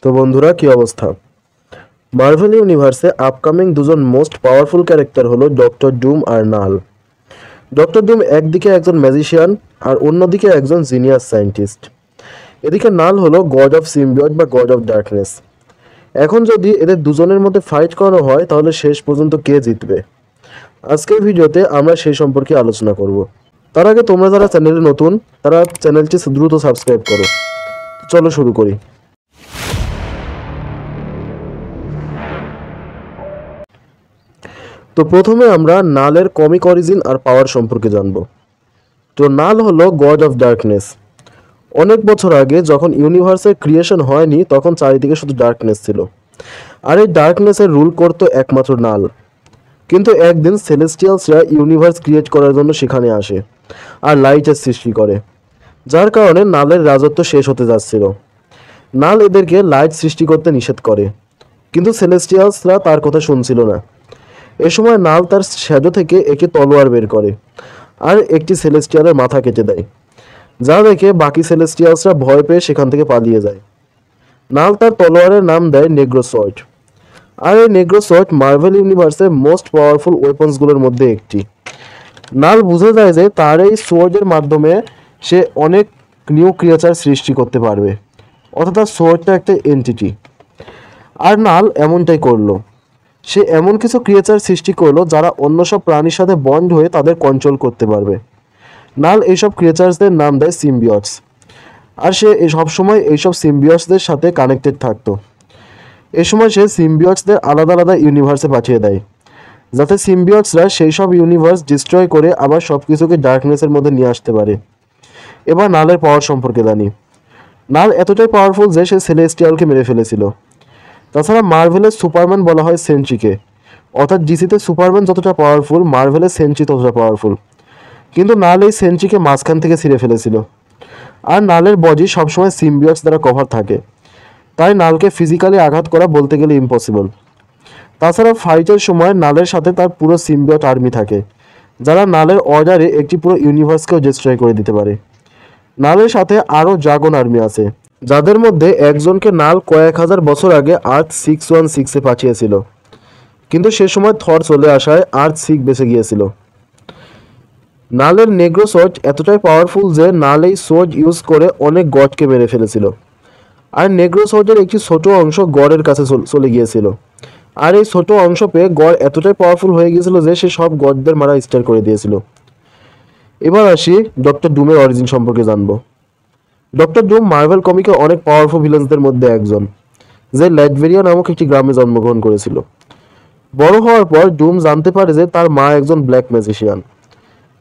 তো বন্ধুরা, কি অবস্থা? মার্ভেল ইউনিভার্সে আপকামিং দুজন মোস্ট পাওয়ারফুল ক্যারেক্টার হলো ডক্টর ডুম আর নাল। ডক্টর ডুম একদিকে একজন ম্যাজিশিয়ান আর অন্যদিকে একজন জিনিয়াস সায়েন্টিস্ট। এদিকে নাল হলো গড অফ সিম্বিয়ট বা গড অফ ডার্কনেস। এখন যদি এদের দুজনের মধ্যে ফাইট করানো হয় তাহলে শেষ পর্যন্ত কে জিতবে? আজকের ভিডিওতে আমরা সেই সম্পর্কে আলোচনা করব। তার আগে তোমরা যারা চ্যানেলে নতুন তারা চ্যানেলটি দ্রুত সাবস্ক্রাইব করো। চলো শুরু করি। তো প্রথমে আমরা নালের কমিক অরিজিন আর পাওয়ার সম্পর্কে জানব। তো নাল হলো গড অফ ডার্কনেস। অনেক বছর আগে যখন ইউনিভার্সের ক্রিয়েশন হয়নি তখন চারিদিকে শুধু ডার্কনেস ছিল, আর এই ডার্কনেসের রুল করতো একমাত্র নাল। কিন্তু একদিন সেলেস্টিয়ালসরা ইউনিভার্স ক্রিয়েট করার জন্য সেখানে আসে আর লাইটের সৃষ্টি করে, যার কারণে নালের রাজত্ব শেষ হতে যাচ্ছিল। নাল এদেরকে লাইট সৃষ্টি করতে নিষেধ করে, কিন্তু সেলেস্টিয়ালসরা তার কথা শুনছিল না। এ সময় নাল তার শ্যাডো থেকে একটি তলোয়ার বের করে আর একটি সেলেস্টিয়ালের মাথা কেটে দেয়, যা দেখে বাকি সেলেস্টিয়ালসরা ভয় পেয়ে সেখান থেকে পালিয়ে যায়। নাল তার তলোয়ারের নাম দেয় নেগ্রো সোয়ার্ড। আর এই নেগ্রো সোয়ার্ড মার্ভেল ইউনিভার্সের মোস্ট পাওয়ারফুল ওয়েপন্সগুলোর মধ্যে একটি। নাল বুঝে যায় যে তার এই সোয়ার্ডের মাধ্যমে সে অনেক নিউ ক্রিয়েচার সৃষ্টি করতে পারবে, অর্থাৎ তার সোয়ার্ডটা একটা এন্টিটি। আর নাল এমনটাই করলো। সে এমন কিছু ক্রিয়েচার সৃষ্টি করলো যারা অন্য সব প্রাণীর সাথে বন্ড হয়ে তাদের কন্ট্রোল করতে পারবে। নাল এইসব ক্রিয়েচার্সদের নাম দেয় সিম্বিয়টস। আর সে সবসময় এইসব সিম্বিয়টসদের সাথে কানেক্টেড থাকতো। এ সময় সে সিম্বিয়টসদের আলাদা আলাদা ইউনিভার্সে পাঠিয়ে দেয়, যাতে সিম্বিয়টসরা সেই সব ইউনিভার্স ডিস্ট্রয় করে আবার সব কিছুকে ডার্কনেসের মধ্যে নিয়ে আসতে পারে। এবার নালের পাওয়ার সম্পর্কে জানি। নাল এতটাই পাওয়ারফুল যে সে সেলেস্টিয়ালকে মেরে ফেলেছিল। তাছাড়া মার্ভেলের সুপারম্যান বলা হয় সেন্ট্রিকে, অর্থাৎ ডিসিতে সুপারম্যান যতটা পাওয়ারফুল মার্ভেলের সেন্ট্রি ততটা পাওয়ারফুল। কিন্তু নাল এই সেন্ট্রিকে মাঝখান থেকে ছিঁড়ে ফেলেছিল। আর নালের বডি সবসময় সিম্বিয়টস দ্বারা কভার থাকে, তাই নালকে ফিজিক্যালি আঘাত করা বলতে গেলে ইম্পসিবল। তাছাড়া ফাইটের সময় নালের সাথে তার পুরো সিম্বিয়ট আর্মি থাকে, যারা নালের অর্ডারে একটি পুরো ইউনিভার্সকেও ডিস্ট্রয় করে দিতে পারে। নালের সাথে আরও ড্রাগন আর্মি আছে, যাদের মধ্যে একজনকে নাল কয়েক হাজার বছর আগে আর্থ 616-এ পাঠিয়েছিল, কিন্তু সে সময় থর চলে আসায় আর্থ 6 বেঁচে গিয়েছিল। নালের নেগ্রো সোর্ড এতটাই পাওয়ারফুল যে নাল এই সোর্ড ইউজ করে অনেক গডকে মেরে ফেলেছিল। আর নেগ্রো সোর্ডের একটি ছোট অংশ গডের কাছে চলে গিয়েছিল। আর এই ছোট অংশ পেয়ে গড এতটাই পাওয়ারফুল হয়ে গিয়েছিল যে সে সব গডদের মারা স্টার্ট করে দিয়েছিল। এবার আসি ডক্টর ডুমের অরিজিন সম্পর্কে জানবো। ডক্টর ডুম মার্ভেল কমিকের অনেক পাওয়ারফুল ভিলেন্সদের মধ্যে একজন, যে ল্যাটভেরিয়া নামক একটি গ্রামে জন্মগ্রহণ করেছিল। বড় হওয়ার পর ডুম জানতে পারে যে তার মা একজন ব্ল্যাক ম্যাজিশিয়ান,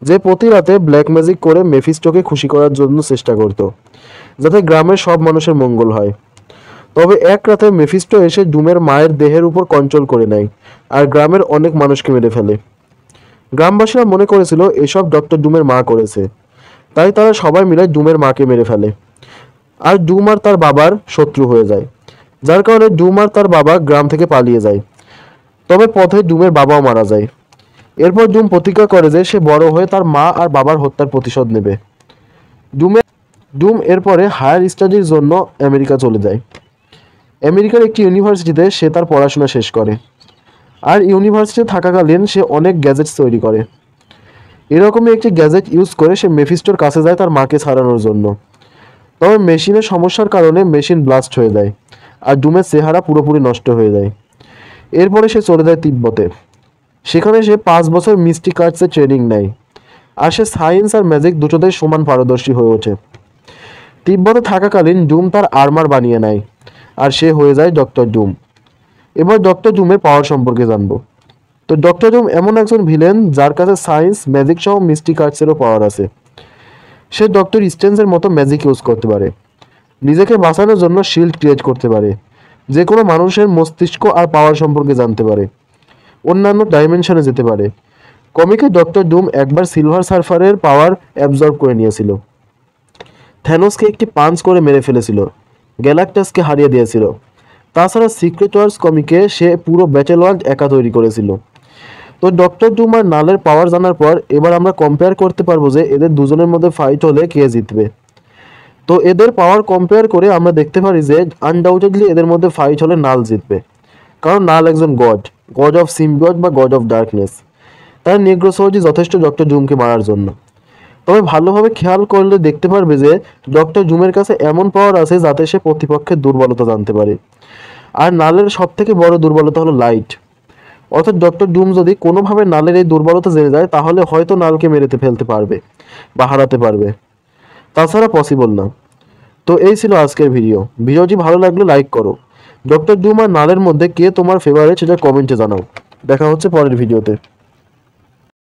যে প্রতি রাতে ব্ল্যাক ম্যাজিক করে মেফিস্টোকে খুশি করার জন্য চেষ্টা করত, যাতে গ্রামের সব মানুষের মঙ্গল হয়। তবে এক রাতে মেফিস্টো এসে ডুমের মায়ের দেহের উপর কন্ট্রোল করে নেয় আর গ্রামের অনেক মানুষকে মেরে ফেলে। গ্রামবাসীরা মনে করেছিল এসব ডক্টর ডুমের মা করেছে, তাই তারা সবাই মিলে ডুমের মাকে মেরে ফেলে। আর ডুম আর তার বাবার শত্রু হয়ে যায়, যার কারণে ডুম আর তার বাবা গ্রাম থেকে পালিয়ে যায়। তবে পথে ডুমের বাবাও মারা যায়। এরপর ডুম প্রতিজ্ঞা করে যে সে বড় হয়ে তার মা আর বাবার হত্যার প্রতিশোধ নেবে। ডুম এরপরে হায়ার স্টাডির জন্য আমেরিকা চলে যায়। আমেরিকার একটি ইউনিভার্সিটিতে সে তার পড়াশোনা শেষ করে। আর ইউনিভার্সিটি থাকাকালীন সে অনেক গ্যাজেটস তৈরি করে। এরকমই একটি গ্যাজেট ইউজ করে সে মেফিস্টোর কাছে যায় তার মাকে ছাড়ানোর জন্য। তবে মেশিনের সমস্যার কারণে মেশিন ব্লাস্ট হয়ে যায় আর ডুমের চেহারা পুরোপুরি নষ্ট হয়ে যায়। এরপরে সে চলে যায় তিব্বতে। সেখানে সে 5 বছর মিস্টিক আর্টসে ট্রেনিং নেয়, আর সে সায়েন্স আর ম্যাজিক দুটোতেই সমান পারদর্শী হয়ে ওঠে। তিব্বতে থাকাকালীন ডুম তার আর্মার বানিয়ে নেয় আর সে হয়ে যায় ডক্টর ডুম। এবার ডক্টর ডুমের পাওয়ার সম্পর্কে জানবো। তো ডক্টর ডুম এমন একজন ভিলেন যার কাছে সায়েন্স, ম্যাজিক সহ মিস্টিক আর্টসেরও পাওয়ার আছে। সে ডক্টর স্ট্রেঞ্জের মতো ম্যাজিক ইউজ করতে পারে, নিজেকে বাঁচানোর জন্য শিল্ড ক্রিয়েট করতে পারে, যে কোনো মানুষের মস্তিষ্ক আর পাওয়ার সম্পর্কে জানতে পারে, অন্যান্য ডাইমেনশনে যেতে পারে। কমিকে ডক্টর ডুম একবার সিলভার সার্ফারের পাওয়ার অ্যাবজর্ব করে নিয়েছিল, থ্যানোসকে একটি পাঞ্চ করে মেরে ফেলেছিল, গ্যালাক্টাসকে হারিয়ে দিয়েছিল। তাছাড়া সিক্রেট ওয়ার্স কমিকে সে পুরো ব্যাটেল ওয়ার্ল্ড একা তৈরি করেছিল। তো ডক্টর ডুম আর নালের পাওয়ার জানার পর এবার আমরা কম্পেয়ার করতে পারবো যে এদের দুজনের মধ্যে ফাইট হলে কে জিতবে। তো এদের পাওয়ার কম্পেয়ার করে আমরা দেখতে পারি যে আনডাউটেডলি এদের মধ্যে ফাইট হলে নাল জিতবে, কারণ নাল একজন গড, গড অফ সিম্বিয়ট বা গড অফ ডার্কনেস। তাই নেগ্রোসর্জি যথেষ্ট ডক্টর জুমকে মারার জন্য। তবে ভালোভাবে খেয়াল করলে দেখতে পারবে যে ডক্টর জুমের কাছে এমন পাওয়ার আছে যাতে সে প্রতিপক্ষের দুর্বলতা জানতে পারে। আর নালের সব থেকে বড় দুর্বলতা হলো লাইট। অর্থাৎ ডক্টর ডুম যদি কোনোভাবে নালের এই দুর্বলতা জেনে যায় তাহলে হয়তো নালকে মেরেতে ফেলতে পারবে বা হারাতে পারবে, তাছাড়া পসিবল না। তো এই ছিল আজকের ভিডিওটি ভালো লাগলে লাইক করো। ডক্টর ডুম আর নালের মধ্যে কে তোমার ফেভারিট সেটা কমেন্টে জানাও। দেখা হচ্ছে পরের ভিডিওতে।